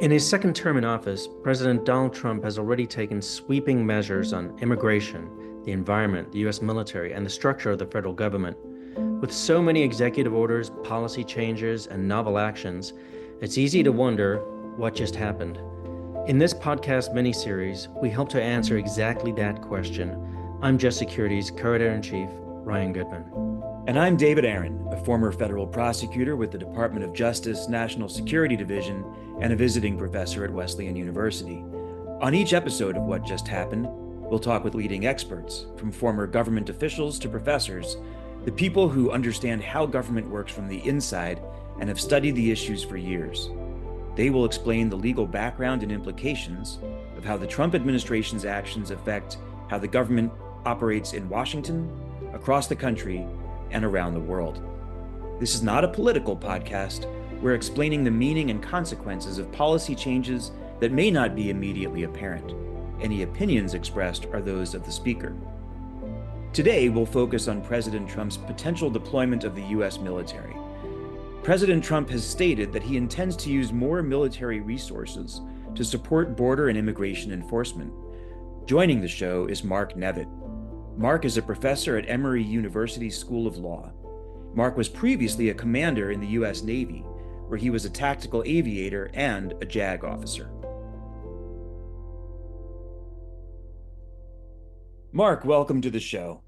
In his second term in office, President Donald Trump has already taken sweeping measures on immigration, the environment, the U.S. military, and the structure of the federal government. With so many executive orders, policy changes, and novel actions, it's easy to wonder what just happened. In this podcast mini-series, we hope to answer exactly that question. I'm Just Security's Co-Editor-in-Chief, Ryan Goodman. And I'm David Aaron, a former federal prosecutor with the Department of Justice National Security Division and a visiting professor at Wesleyan University. On each episode of What Just Happened, we'll talk with leading experts, from former government officials to professors, the people who understand how government works from the inside and have studied the issues for years. They will explain the legal background and implications of how the Trump administration's actions affect how the government operates in Washington, across the country, and around the world. This is not a political podcast. We're explaining the meaning and consequences of policy changes that may not be immediately apparent. Any opinions expressed are those of the speaker. Today, we'll focus on President Trump's potential deployment of the U.S. military. President Trump has stated that he intends to use more military resources to support border and immigration enforcement. Joining the show is Mark Nevitt. Mark is a professor at Emory University School of Law. Mark was previously a commander in the U.S. Navy, where he was a tactical aviator and a JAG officer. Mark, welcome to the show.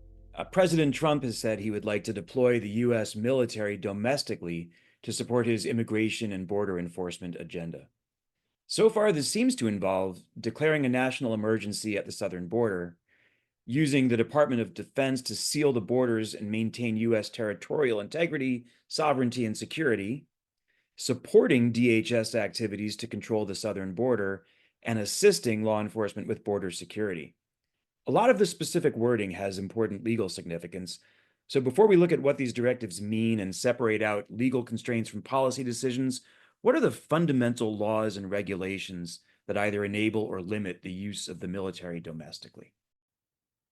President Trump has said he would like to deploy the U.S. military domestically to support his immigration and border enforcement agenda. So far, this seems to involve declaring a national emergency at the southern border, using the Department of Defense to seal the borders and maintain U.S. territorial integrity, sovereignty, and security, supporting DHS activities to control the southern border, and assisting law enforcement with border security. A lot of the specific wording has important legal significance. So before we look at what these directives mean and separate out legal constraints from policy decisions, what are the fundamental laws and regulations that either enable or limit the use of the military domestically?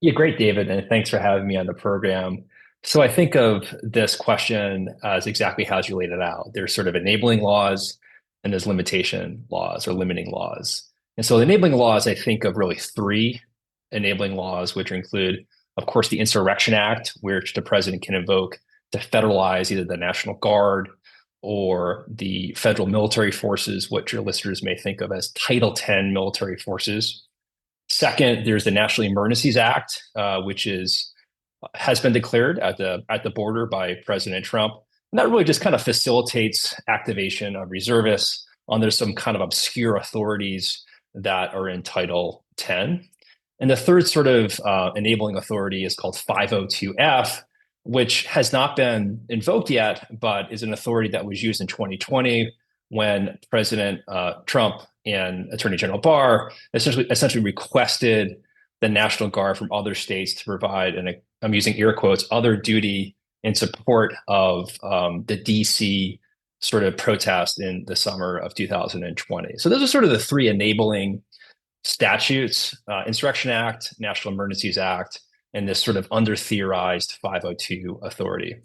Yeah, great, David, and thanks for having me on the program. So I think of this question as exactly how you laid it out. There's sort of enabling laws and there's limitation laws or limiting laws. And so the enabling laws, I think of really three enabling laws, which include, of course, the Insurrection Act, which the president can invoke to federalize either the National Guard or the federal military forces, what your listeners may think of as Title X military forces. Second, there's the National Emergencies Act, which has been declared at the border by President Trump. And that really just kind of facilitates activation of reservists under some kind of obscure authorities that are in Title X. And the third sort of enabling authority is called 502F, which has not been invoked yet, but is an authority that was used in 2020 when President Trump and Attorney General Barr essentially requested the National Guard from other states to provide, and I'm using air quotes, other duty in support of the DC sort of protest in the summer of 2020. So those are sort of the three enabling statutes: Insurrection Act, National Emergencies Act, and this sort of under-theorized 502 authority.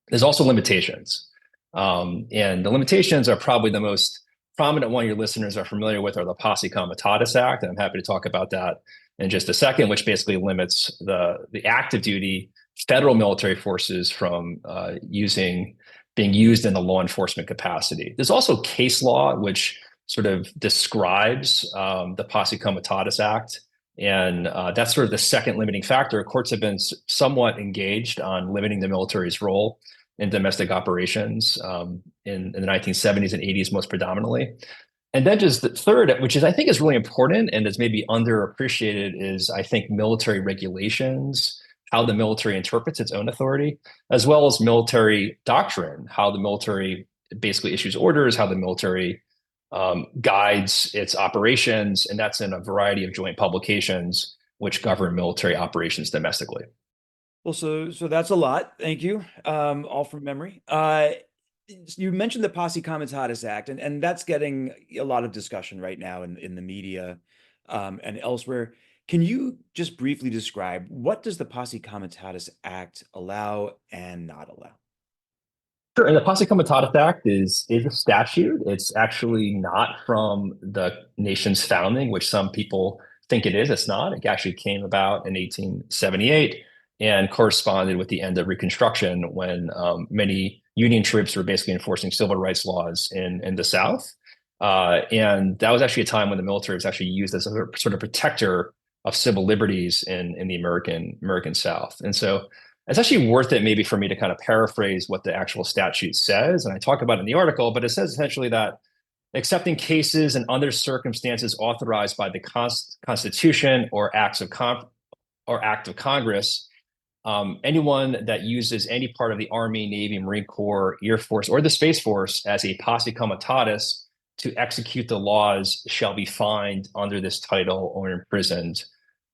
There's also limitations. And the limitations are probably the most prominent one your listeners are familiar with are the Posse Comitatus Act. And I'm happy to talk about that in just a second, which basically limits the active duty federal military forces from being used in the law enforcement capacity. There's also case law, which sort of describes the Posse Comitatus Act. And that's sort of the second limiting factor. Courts have been somewhat engaged on limiting the military's role in domestic operations in the 1970s and 80s most predominantly. And then just the third, which is I think is really important and is maybe underappreciated, is I think military regulations, how the military interprets its own authority, as well as military doctrine, how the military basically issues orders, how the military guides its operations, and that's in a variety of joint publications which govern military operations domestically. Well, so that's a lot. Thank you. All from memory. You mentioned the Posse Comitatus Act, and that's getting a lot of discussion right now in the media and elsewhere. Can you just briefly describe what does the Posse Comitatus Act allow and not allow? Sure. And the Posse Comitatus Act is a statute. It's actually not from the nation's founding, which some people think it is. It's not. It actually came about in 1878 and corresponded with the end of Reconstruction when many Union troops were basically enforcing civil rights laws in the South. And that was actually a time when the military was actually used as a sort of protector of civil liberties in the American South. And so it's actually worth it maybe for me to kind of paraphrase what the actual statute says. And I talk about it in the article, but it says essentially that except in cases and other circumstances authorized by the Constitution or act of Congress, anyone that uses any part of the Army, Navy, Marine Corps, Air Force, or the Space Force as a posse comitatus to execute the laws shall be fined under this title or imprisoned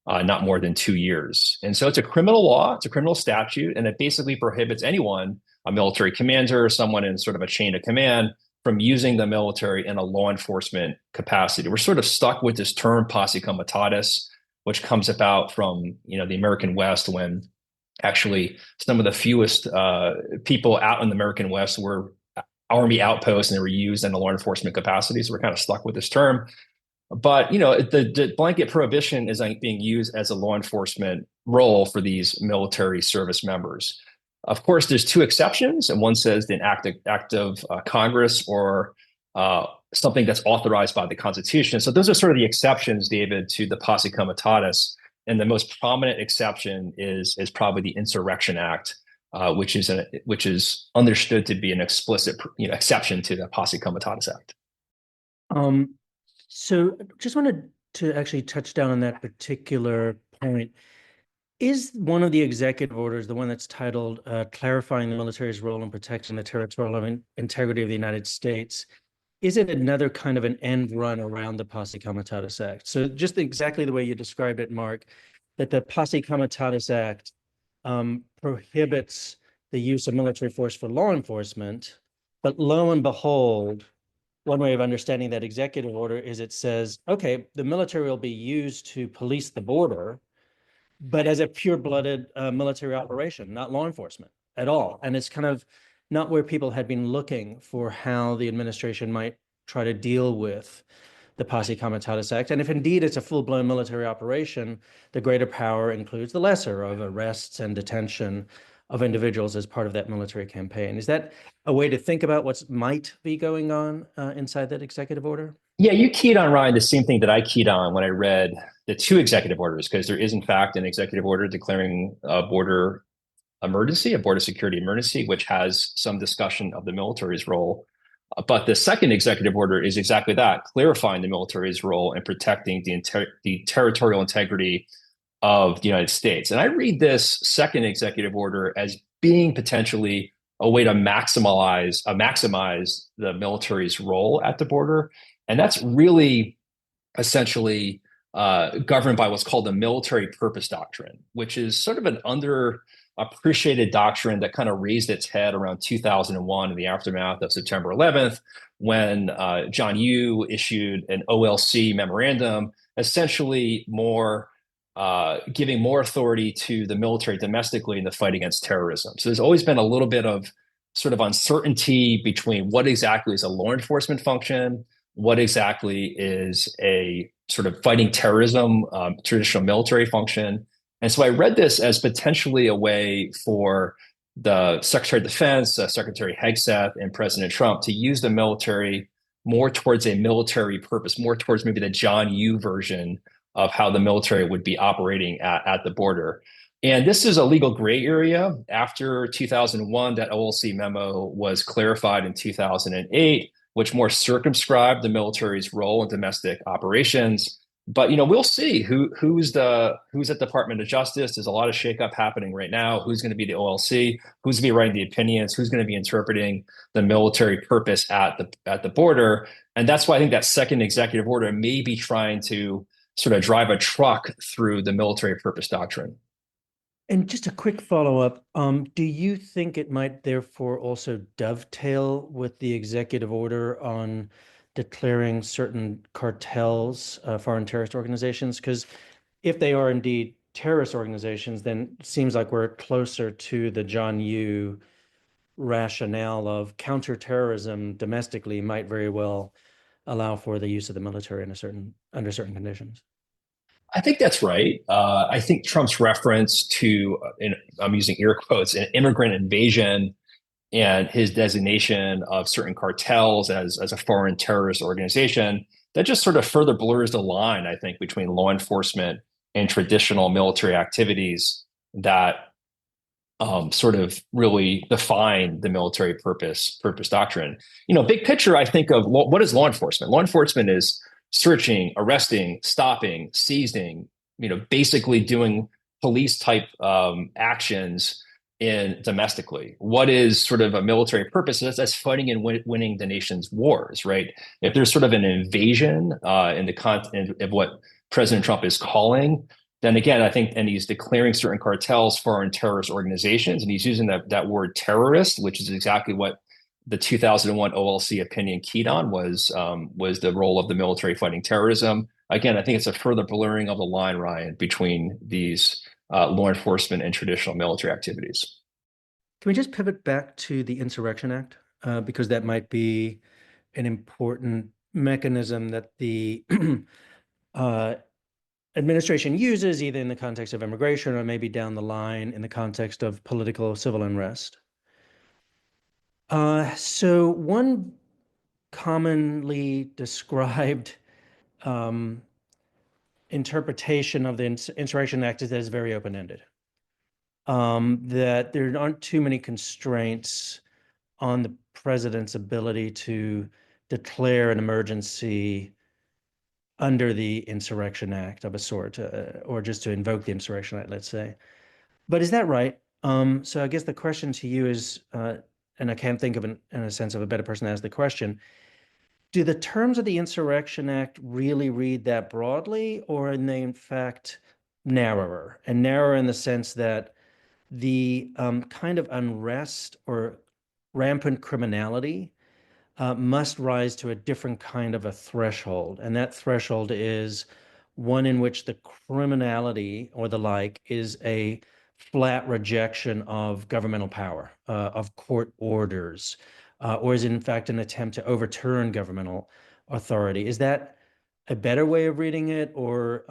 not more than 2 years. And so it's a criminal law, it's a criminal statute, and it basically prohibits anyone, a military commander, or someone in sort of a chain of command, from using the military in a law enforcement capacity. We're sort of stuck with this term posse comitatus, which comes about from the American West, when actually some of the fewest people out in the American West were Army outposts and they were used in a law enforcement capacity. So we're kind of stuck with this term. But the blanket prohibition is being used as a law enforcement role for these military service members. Of course, there's two exceptions, and one says an act of Congress or something that's authorized by the Constitution. So those are sort of the exceptions, David, to the posse comitatus. And the most prominent exception is probably the Insurrection Act, which is understood to be an explicit exception to the posse comitatus act. So just wanted to actually touch down on that particular point. Is one of the executive orders, the one that's titled Clarifying the Military's Role in Protecting the Territorial Integrity of the United States, is it another kind of an end run around the Posse Comitatus Act? So just exactly the way you described it, Mark, that the Posse Comitatus Act prohibits the use of military force for law enforcement, but lo and behold, one way of understanding that executive order is it says, okay, the military will be used to police the border, but as a pure-blooded military operation, not law enforcement at all. And it's kind of not where people had been looking for how the administration might try to deal with the Posse Comitatus Act. And if indeed it's a full-blown military operation, the greater power includes the lesser of arrests and detention of individuals as part of that military campaign. Is that a way to think about what might be going on inside that executive order? Yeah, you keyed on, Ryan, the same thing that I keyed on when I read the two executive orders, because there is, in fact, an executive order declaring a border emergency, a border security emergency, which has some discussion of the military's role. But the second executive order is exactly that, clarifying the military's role in protecting the territorial integrity of the United States. And I read this second executive order as being potentially a way to maximize the military's role at the border. And that's really essentially governed by what's called the military purpose doctrine, which is sort of an underappreciated doctrine that kind of raised its head around 2001 in the aftermath of September 11th, when John Yoo issued an OLC memorandum, essentially giving more authority to the military domestically in the fight against terrorism. So there's always been a little bit of sort of uncertainty between what exactly is a law enforcement function, what exactly is a sort of fighting terrorism, traditional military function. And so I read this as potentially a way for the Secretary of Defense, Secretary Hegseth, and President Trump to use the military more towards a military purpose, more towards maybe the John Yoo version of how the military would be operating at the border. And this is a legal gray area. After 2001, that OLC memo was clarified in 2008, which more circumscribed the military's role in domestic operations. But we'll see who's at the Department of Justice. There's a lot of shakeup happening right now. Who's going to be the OLC? Who's going to be writing the opinions? Who's going to be interpreting the military purpose at the border? And that's why I think that second executive order may be trying to sort of drive a truck through the military purpose doctrine. And just a quick follow-up, do you think it might therefore also dovetail with the executive order on declaring certain cartels foreign terrorist organizations? Because if they are indeed terrorist organizations, then it seems like we're closer to the John Yoo rationale of counterterrorism domestically might very well allow for the use of the military under certain conditions. I think that's right. I think Trump's reference to, I'm using air quotes, an immigrant invasion and his designation of certain cartels as a foreign terrorist organization, that just sort of further blurs the line, I think, between law enforcement and traditional military activities that sort of really define the military purpose doctrine. Big picture, I think of what is law enforcement? Law enforcement is searching, arresting, stopping, seizing, basically doing police type actions in domestically. What is sort of a military purpose? That's fighting and winning the nation's wars, right? If there's sort of an invasion in the content of what President Trump is calling, then again, I think, and he's declaring certain cartels foreign terrorist organizations, and he's using that word terrorist, which is exactly what the 2001 OLC opinion keyed on was the role of the military fighting terrorism. Again, I think it's a further blurring of the line, Ryan, between these law enforcement and traditional military activities. Can we just pivot back to the Insurrection Act? Because that might be an important mechanism that the administration uses either in the context of immigration or maybe down the line in the context of political civil unrest. So one commonly described interpretation of the Insurrection Act is that it's very open-ended. That there aren't too many constraints on the president's ability to declare an emergency under the Insurrection Act of a sort, or just to invoke the Insurrection Act, let's say. But is that right? So I guess the question to you is, and I can't think of, in a sense, of a better person to ask the question, do the terms of the Insurrection Act really read that broadly, or are they in fact narrower? And narrower in the sense that the kind of unrest or rampant criminality must rise to a different kind of a threshold. And that threshold is one in which the criminality or the like is a flat rejection of governmental power, of court orders, or is in fact an attempt to overturn governmental authority. Is that a better way of reading it, or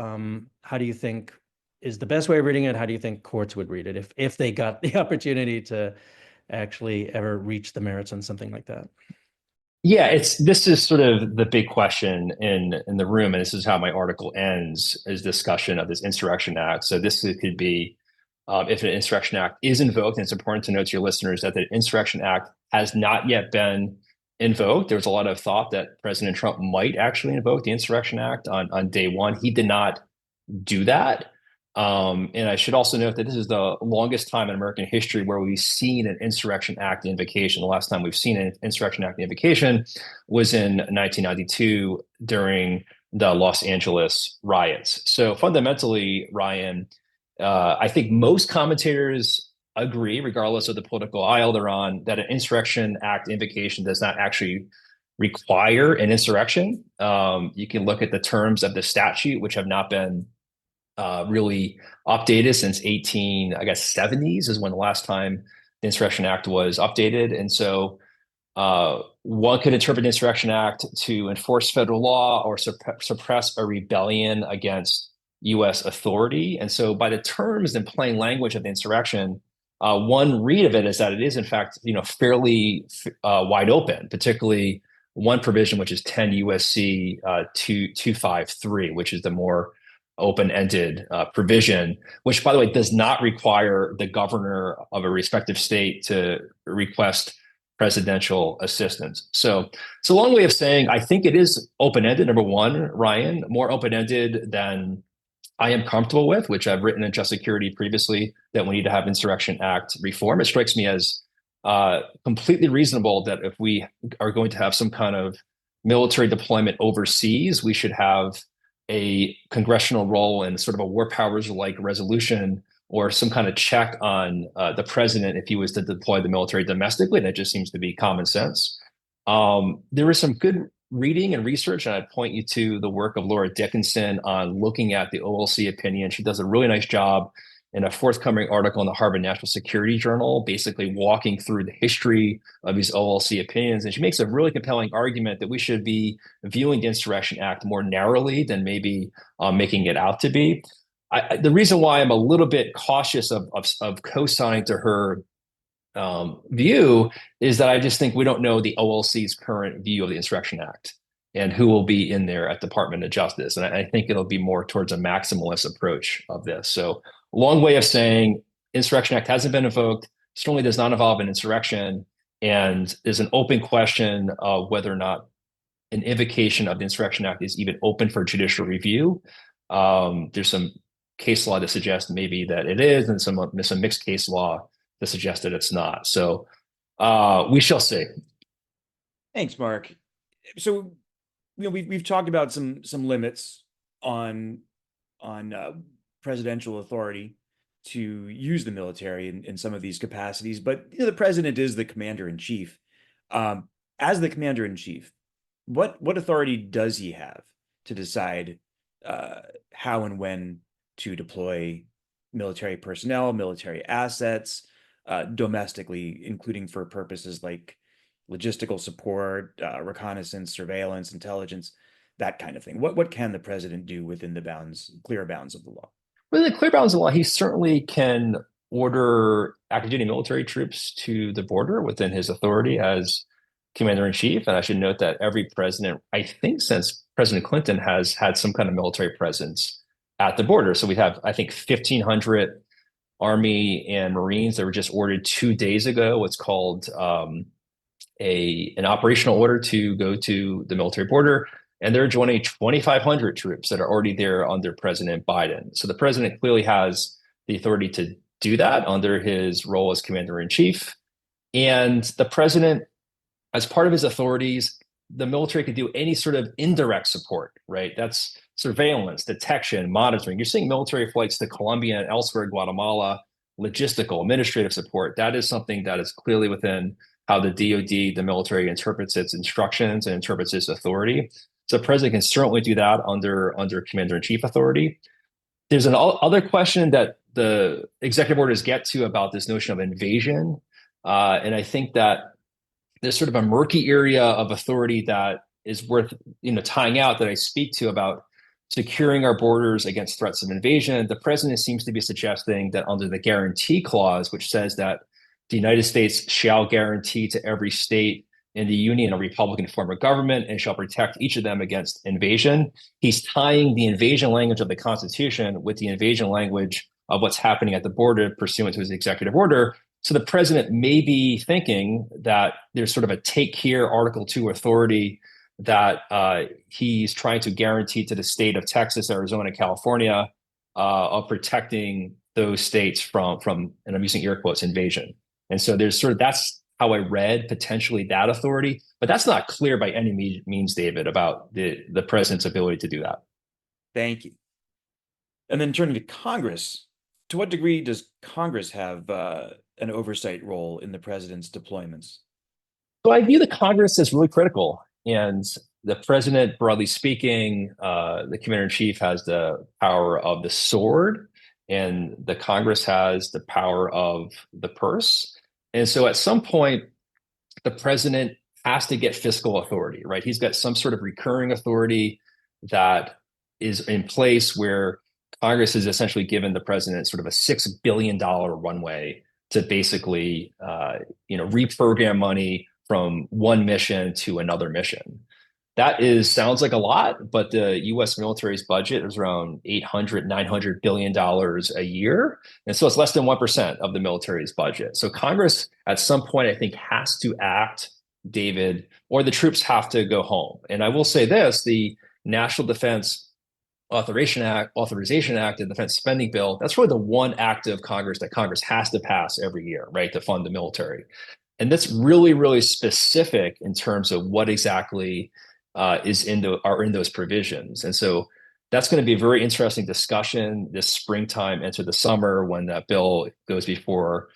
how do you think is the best way of reading it? How do you think courts would read it if they got the opportunity to actually ever reach the merits on something like that? Yeah, this is sort of the big question in the room, and this is how my article ends, is discussion of this Insurrection Act. So this could be if an Insurrection Act is invoked, and it's important to note to your listeners that the Insurrection Act has not yet been invoked. There's a lot of thought that President Trump might actually invoke the Insurrection Act on day one. He did not do that. And I should also note that this is the longest time in American history where we've seen an Insurrection Act invocation. The last time we've seen an Insurrection Act invocation was in 1992 during the Los Angeles riots. So fundamentally, Ryan, I think most commentators agree, regardless of the political aisle they're on, that an Insurrection Act invocation does not actually require an insurrection. You can look at the terms of the statute, which have not been really updated since 70s is when the last time the Insurrection Act was updated. And so one could interpret the Insurrection Act to enforce federal law or suppress a rebellion against U.S. authority. And so by the terms and plain language of the insurrection, one read of it is that it is in fact, fairly wide open, particularly one provision, which is 10 USC 253, which is the more open-ended provision, which, by the way, does not require the governor of a respective state to request presidential assistance. So it's a long way of saying I think it is open-ended. Number one, Ryan, more open-ended than I am comfortable with, which I've written in Just Security previously, that we need to have Insurrection Act reform. It strikes me as completely reasonable that if we are going to have some kind of military deployment overseas, we should have a congressional role in sort of a war powers-like resolution or some kind of check on the president if he was to deploy the military domestically. That just seems to be common sense. There is some good reading and research, and I'd point you to the work of Laura Dickinson on looking at the OLC opinion. She does a really nice job in a forthcoming article in the Harvard National Security Journal, basically walking through the history of these OLC opinions. And she makes a really compelling argument that we should be viewing the Insurrection Act more narrowly than maybe making it out to be. The reason why I'm a little bit cautious of co-signing to her view is that I just think we don't know the OLC's current view of the Insurrection Act and who will be in there at Department of Justice. And I think it'll be more towards a maximalist approach of this. So long way of saying Insurrection Act hasn't been invoked, certainly does not involve an insurrection, and there's an open question of whether or not an invocation of the Insurrection Act is even open for judicial review. There's some case law that suggests maybe that it is, and some mixed case law that suggests that it's not. So we shall see. Thanks, Mark. So we've talked about some limits on presidential authority to use the military in some of these capacities, but the president is the commander-in-chief. As the commander-in-chief, what authority does he have to decide how and when to deploy military personnel, military assets, domestically, including for purposes like logistical support, reconnaissance, surveillance, intelligence, that kind of thing? What can the president do within the clear bounds of the law? Within the clear bounds of the law, he certainly can order active duty military troops to the border within his authority as commander-in-chief. And I should note that every president, I think since President Clinton, has had some kind of military presence at the border. So we have, I think, 1,500 Army and Marines that were just ordered 2 days ago. What's called an operational order to go to the military border. And they're joining 2,500 troops that are already there under President Biden. So the president clearly has the authority to do that under his role as commander-in-chief. And the president, as part of his authorities, the military could do any sort of indirect support, right? That's surveillance, detection, monitoring. You're seeing military flights to Colombia and elsewhere, Guatemala, logistical, administrative support. That is something that is clearly within how the DoD, the military, interprets its instructions and interprets its authority. So the president can certainly do that under commander-in-chief authority. There's an other question that the executive orders get to about this notion of invasion. And I think that there's sort of a murky area of authority that is worth tying out that I speak to about securing our borders against threats of invasion. The president seems to be suggesting that under the guarantee clause, which says that the United States shall guarantee to every state in the Union a Republican form of government and shall protect each of them against invasion. He's tying the invasion language of the Constitution with the invasion language of what's happening at the border pursuant to his executive order. So the president may be thinking that there's sort of a take here Article 2 authority that he's trying to guarantee to the state of Texas, Arizona, California of protecting those states from, and I'm using air quotes, invasion. And so there's that's how I read potentially that authority, but that's not clear by any means, David, about the president's ability to do that. Thank you. And then turning to Congress, to what degree does Congress have an oversight role in the president's deployments? So I view the Congress as really critical. And the president, broadly speaking, the commander-in-chief has the power of the sword, and the Congress has the power of the purse. And so at some point, the president has to get fiscal authority, right? He's got some sort of recurring authority that is in place where Congress has essentially given the president sort of a $6 billion runway to basically, reprogram money from one mission to another mission. That sounds like a lot, but the U.S. military's budget is around $800-900 billion a year. And so it's less than 1% of the military's budget. So Congress, at some point, I think, has to act, David, or the troops have to go home. And I will say this, the National Defense Authorization Act and Defense Spending Bill, that's really the one act of Congress that Congress has to pass every year, right, to fund the military. And that's really, really specific in terms of what exactly are in those provisions. And so that's going to be a very interesting discussion this springtime into the summer when that bill goes before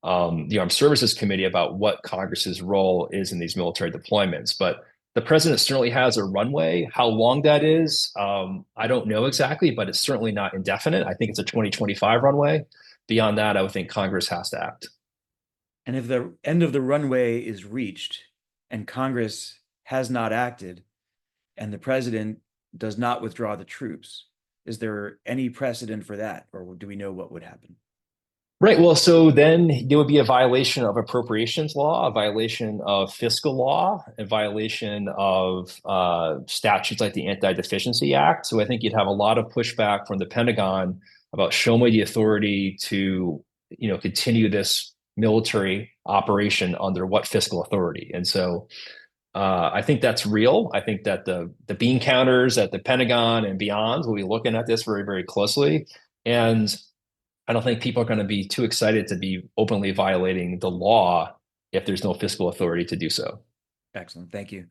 the Armed Services Committee about what Congress's role is in these military deployments. But the president certainly has a runway. How long that is, I don't know exactly, but it's certainly not indefinite. I think it's a 2025 runway. Beyond that, I would think Congress has to act. And if the end of the runway is reached and Congress has not acted and the president does not withdraw the troops, is there any precedent for that, or do we know what would happen? Right. Well, so then there would be a violation of appropriations law, a violation of fiscal law, a violation of statutes like the Anti-Deficiency Act. So I think you'd have a lot of pushback from the Pentagon about show me the authority to, continue this military operation under what fiscal authority. And so I think that's real. I think that the bean counters at the Pentagon and beyond will be looking at this very, very closely. And I don't think people are going to be too excited to be openly violating the law if there's no fiscal authority to do so. Excellent, thank you.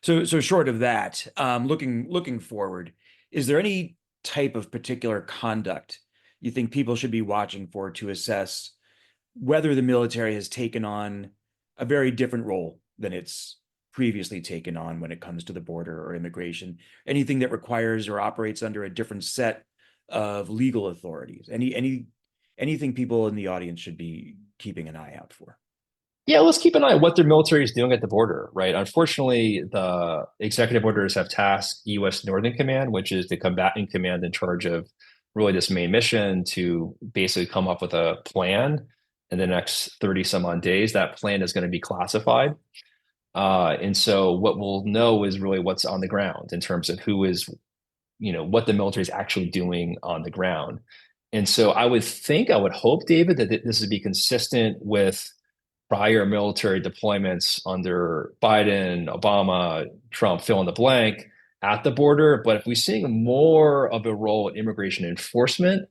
So short of that, looking forward, is there any type of particular conduct you think people should be watching for to assess whether the military has taken on a very different role than it's previously taken on when it comes to the border or immigration? Anything that requires or operates under a different set of legal authorities? Anything people in the audience should be keeping an eye out for? Yeah, let's keep an eye on what their military is doing at the border, right? Unfortunately, the executive orders have tasked U.S. Northern Command, which is the combatant command in charge of really this main mission, to basically come up with a plan in the next 30 some odd days. That plan is going to be classified. And so what we'll know is really what's on the ground in terms of who is, what the military is actually doing on the ground. And so I would hope, David, that this would be consistent with prior military deployments under Biden, Obama, Trump, fill in the blank, at the border. But if we're seeing more of a role in immigration enforcement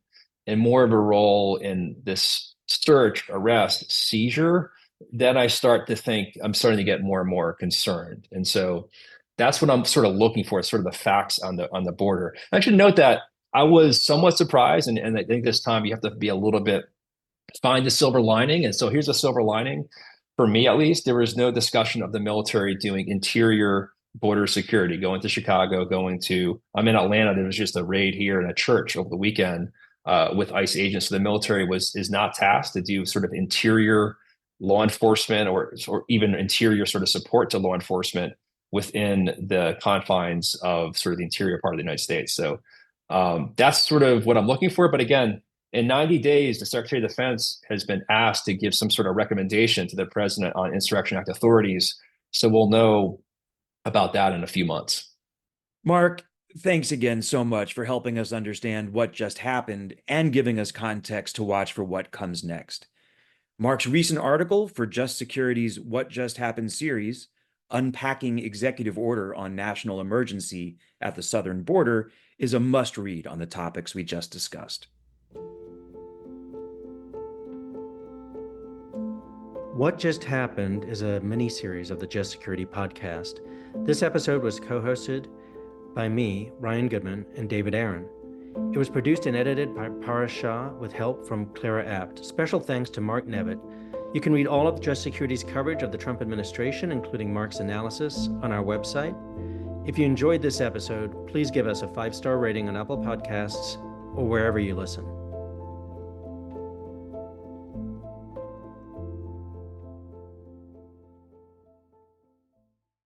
and more of a role in this search, arrest, seizure, then I'm starting to get more and more concerned. And so that's what I'm sort of looking for, sort of the facts on the border. I should note that I was somewhat surprised, and I think this time you have to be a little bit, find the silver lining. And so here's a silver lining for me, at least. There was no discussion of the military doing interior border security, going to Chicago, I'm in Atlanta. There was just a raid here in a church over the weekend with ICE agents. So the military is not tasked to do sort of interior law enforcement or even interior sort of support to law enforcement within the confines of sort of the interior part of the United States. So that's sort of what I'm looking for. But again, in 90 days, the Secretary of Defense has been asked to give some sort of recommendation to the president on Insurrection Act authorities. So we'll know about that in a few months. Mark, thanks again so much for helping us understand what just happened and giving us context to watch for what comes next. Mark's recent article for Just Security's What Just Happened series, Unpacking Executive Order on National Emergency at the Southern Border, is a must-read on the topics we just discussed. What Just Happened is a mini-series of the Just Security podcast. This episode was co-hosted by me, Ryan Goodman, and David Aaron. It was produced and edited by Paras Shah with help from Clara Apt. Special thanks to Mark Nevitt. You can read all of Just Security's coverage of the Trump administration, including Mark's analysis, on our website. If you enjoyed this episode, please give us a 5-star rating on Apple Podcasts or wherever you listen.